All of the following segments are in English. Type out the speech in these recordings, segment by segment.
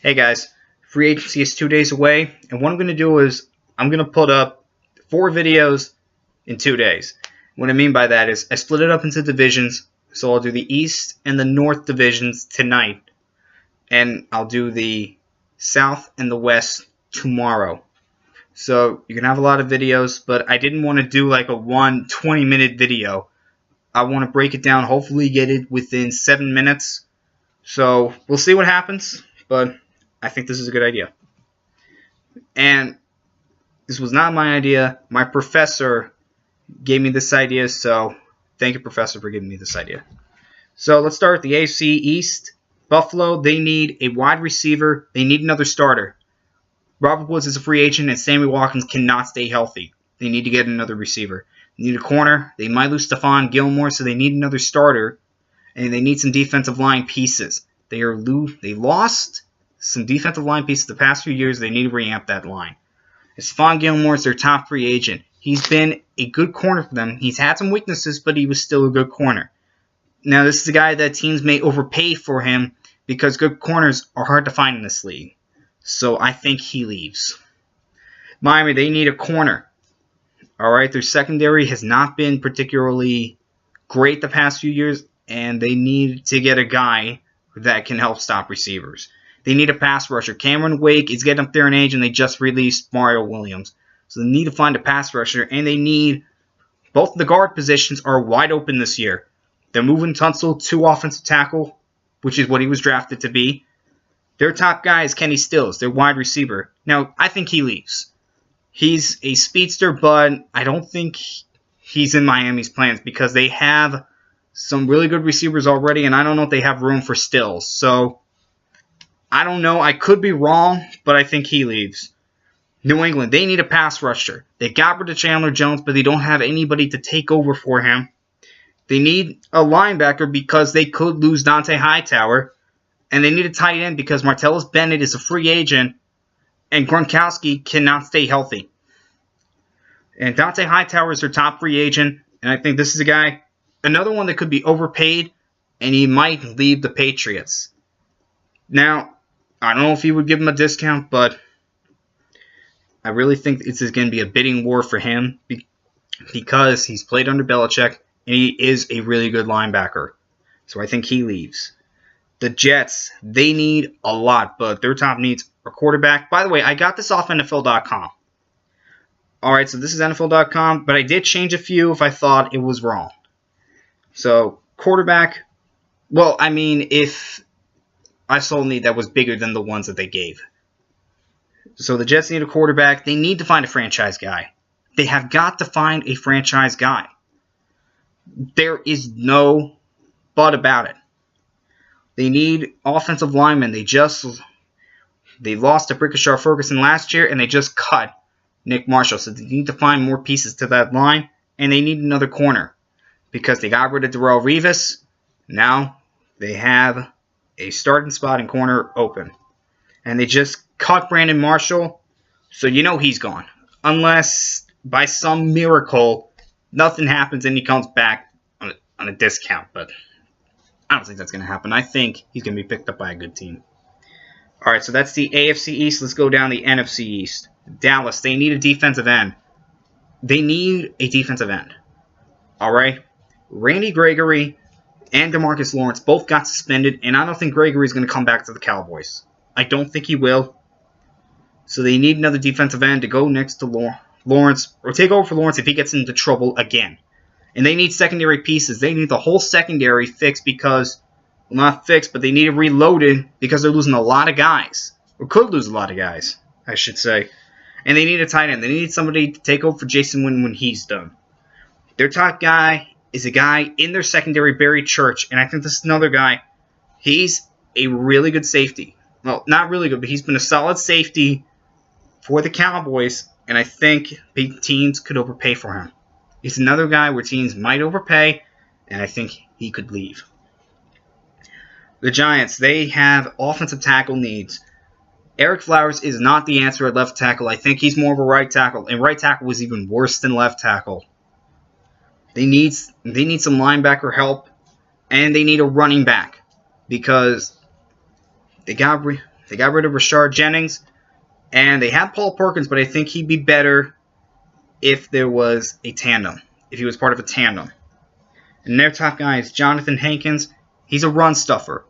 Hey guys, free agency is 2 days away, and what I'm going to do is I'm going to put up 4 videos in 2 days. What I mean by that is I split it up into divisions, so I'll do the East and the North divisions tonight, and I'll do the South and the West tomorrow. So you can have a lot of videos, but I didn't want to do like a 20-minute video. I want to break it down, hopefully get it within 7 minutes. So we'll see what happens, but I think this is a good idea. And this was not my idea. My professor gave me this idea, so thank you, Professor, for giving me this idea. So let's start with the AFC East. Buffalo, they need a wide receiver. They need another starter. Robert Woods is a free agent, and Sammy Watkins cannot stay healthy. They need to get another receiver. They need a corner. They might lose Stephon Gilmore, so they need another starter. And they need some defensive line pieces. They lost some defensive line pieces the past few years. They need to reamp that line. Stephon Gilmore is their top free agent. He's been a good corner for them. He's had some weaknesses, but he was still a good corner. Now, this is a guy that teams may overpay for him because good corners are hard to find in this league. So I think he leaves. Miami, they need a corner. Alright, their secondary has not been particularly great the past few years, and they need to get a guy that can help stop receivers. They need a pass rusher. Cameron Wake is getting up there in age, and they just released Mario Williams. So they need to find a pass rusher, and they need both the guard positions are wide open this year. They're moving Tunsil to offensive tackle, which is what he was drafted to be. Their top guy is Kenny Stills, their wide receiver. Now, I think he leaves. He's a speedster, but I don't think he's in Miami's plans because they have some really good receivers already, and I don't know if they have room for Stills. So, I don't know. I could be wrong, but I think he leaves. New England, they need a pass rusher. They got rid of Chandler Jones, but they don't have anybody to take over for him. They need a linebacker because they could lose Dante Hightower. And they need a tight end because Martellus Bennett is a free agent and Gronkowski cannot stay healthy. And Dante Hightower is their top free agent, and I think this is a guy, another one that could be overpaid, and he might leave the Patriots. Now, I don't know if he would give him a discount, but I really think this is going to be a bidding war for him because he's played under Belichick, and he is a really good linebacker. So I think he leaves. The Jets, they need a lot, but their top needs are quarterback. By the way, I got this off NFL.com. Alright, so this is NFL.com, but I did change a few if I thought it was wrong. So, quarterback, well, I mean, if I saw a need that was bigger than the ones that they gave. So the Jets need a quarterback. They need to find a franchise guy. They have got to find a franchise guy. There is no but about it. They need offensive linemen. They lost to Brickashar Ferguson last year, and they just cut Nick Marshall. So they need to find more pieces to that line, and they need another corner because they got rid of Darrelle Revis. Now they have a starting spot in corner open. And they just cut Brandon Marshall, so you know he's gone. Unless, by some miracle, nothing happens and he comes back on a discount, but I don't think that's going to happen. I think he's going to be picked up by a good team. Alright, so that's the AFC East. Let's go down the NFC East. Dallas, they need a defensive end. They need a defensive end. Alright? Randy Gregory and DeMarcus Lawrence both got suspended, and I don't think Gregory is going to come back to the Cowboys. I don't think he will. So they need another defensive end to go next to Lawrence, or take over for Lawrence if he gets into trouble again. And they need secondary pieces. They need the whole secondary fixed because, well, not fixed, but they need it reloaded because they're losing a lot of guys. Or could lose a lot of guys, I should say. And they need a tight end. They need somebody to take over for Jason Witten when he's done. Their top guy is a guy in their secondary, Barry Church. And I think this is another guy. He's a really good safety. Well, not really good, but he's been a solid safety for the Cowboys. And I think teams could overpay for him. He's another guy where teams might overpay, and I think he could leave. The Giants, they have offensive tackle needs. Eric Flowers is not the answer at left tackle. I think he's more of a right tackle, and right tackle was even worse than left tackle. They need some linebacker help, and they need a running back because they got They got rid of Rashard Jennings, and they have Paul Perkins, but I think he'd be better if there was a tandem, if he was part of a tandem. And their top guy is Jonathan Hankins. He's a run stuffer,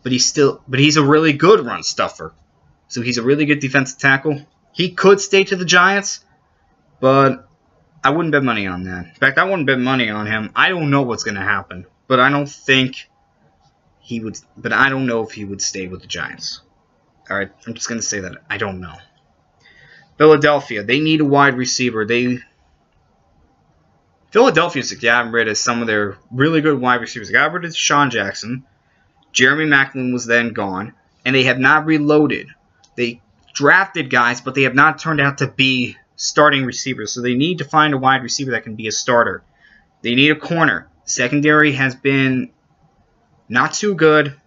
but he's a really good run stuffer. So he's a really good defensive tackle. He could stay to the Giants, but I wouldn't bet money on that. In fact, I wouldn't bet money on him. I don't know what's going to happen, but I don't think he would. But I don't know if he would stay with the Giants. All right, I'm just going to say that I don't know. Philadelphia, they need a wide receiver. Philadelphia's gotten rid of some of their really good wide receivers. They got rid of Deshaun Jackson. Jeremy Maclin was then gone, and they have not reloaded. They drafted guys, but they have not turned out to be starting receivers. So they need to find a wide receiver that can be a starter. They need a corner. Secondary has been not too good,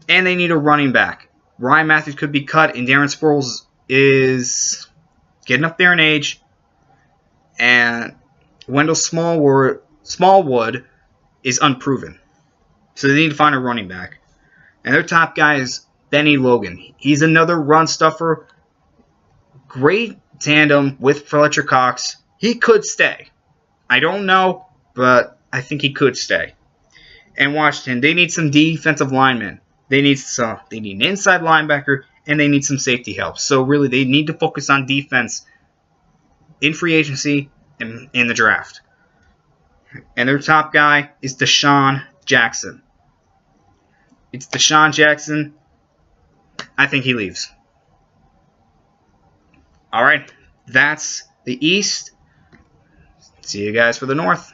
and they need a running back. Ryan Matthews could be cut, and Darren Sproles is getting up there in age, and Wendell Smallwood is unproven. So they need to find a running back. And their top guy is Benny Logan. He's another run stuffer. Great tandem with Fletcher Cox. He could stay. I don't know, but I think he could stay. And Washington, they need some defensive linemen. They need an inside linebacker, and they need some safety help. So really, they need to focus on defense in free agency and in the draft. And their top guy is Deshaun Jackson. It's Deshaun Jackson. I think he leaves. All right, that's the East. See you guys for the North.